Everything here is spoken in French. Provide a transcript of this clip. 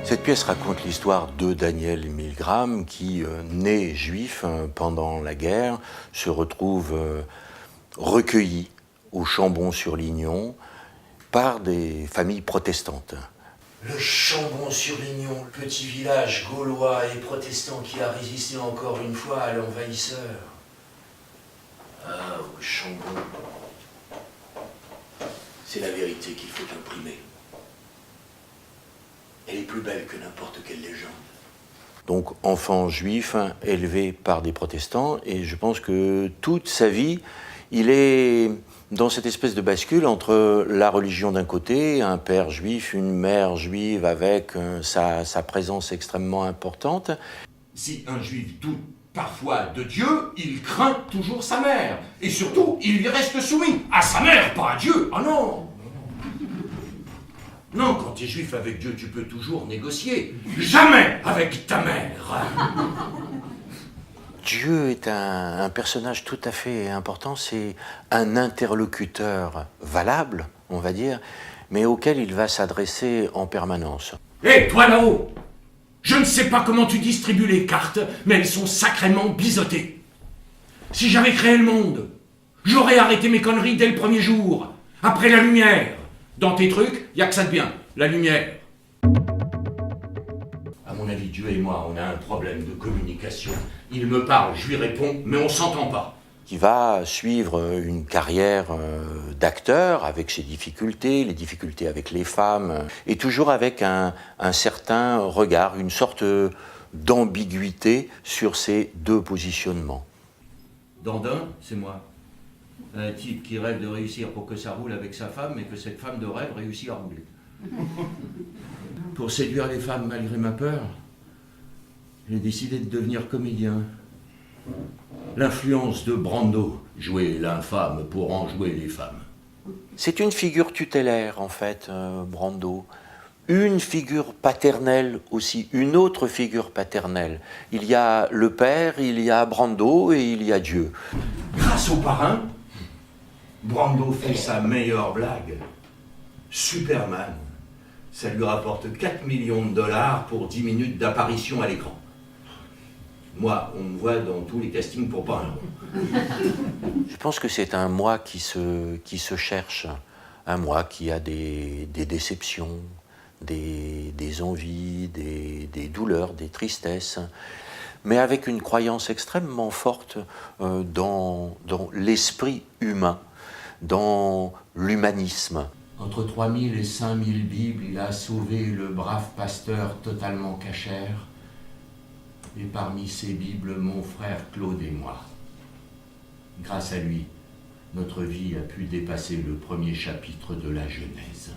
Cette pièce raconte l'histoire de Daniel Milgram qui, né juif pendant la guerre, se retrouve recueilli au Chambon-sur-Lignon par des familles protestantes. Le Chambon-sur-Lignon, le petit village gaulois et protestant qui a résisté encore une fois à l'envahisseur. Ah, au Chambon. C'est la vérité qu'il faut imprimer. Elle est plus belle que n'importe quelle légende. Donc, enfant juif, élevé par des protestants, et je pense que toute sa vie, il est dans cette espèce de bascule entre la religion d'un côté, un père juif, une mère juive avec sa présence extrêmement importante. Si un juif doute parfois de Dieu, il craint toujours sa mère. Et surtout, il lui reste soumis à sa mère, pas à Dieu. Ah non! Non, quand tu es juif avec Dieu, tu peux toujours négocier. Jamais avec ta mère. Dieu est un personnage tout à fait important, c'est un interlocuteur valable, on va dire, mais auquel il va s'adresser en permanence. Hé, toi là-haut! Je ne sais pas comment tu distribues les cartes, mais elles sont sacrément biseautées. Si j'avais créé le monde, j'aurais arrêté mes conneries dès le premier jour, après la lumière. Dans tes trucs, y a que ça de bien, la lumière. À mon avis, Dieu et moi, on a un problème de communication. Il me parle, je lui réponds, mais on s'entend pas. Qui va suivre une carrière d'acteur avec ses difficultés, les difficultés avec les femmes, et toujours avec un certain regard, une sorte d'ambiguïté sur ces deux positionnements. Dandin, c'est moi. Un type qui rêve de réussir pour que ça roule avec sa femme, mais que cette femme de rêve réussit à rouler. Pour séduire les femmes malgré ma peur, j'ai décidé de devenir comédien. L'influence de Brando, jouer l'infâme pour en jouer les femmes. C'est une figure tutélaire, en fait, Brando. Une figure paternelle aussi, une autre figure paternelle. Il y a le père, il y a Brando et il y a Dieu. Grâce au parrain, Brando fait sa meilleure blague. Superman. Ça lui rapporte 4 millions de dollars pour 10 minutes d'apparition à l'écran. Moi, on me voit dans tous les castings pour pas un rond. Je pense que c'est un moi qui se cherche, un moi qui a des déceptions, des envies, des douleurs, des tristesses, mais avec une croyance extrêmement forte dans l'esprit humain, dans l'humanisme. Entre 3000 et 5000 Bibles, il a sauvé le brave pasteur totalement cachère. Et parmi ces Bibles, mon frère Claude et moi. Grâce à lui, notre vie a pu dépasser le premier chapitre de la Genèse.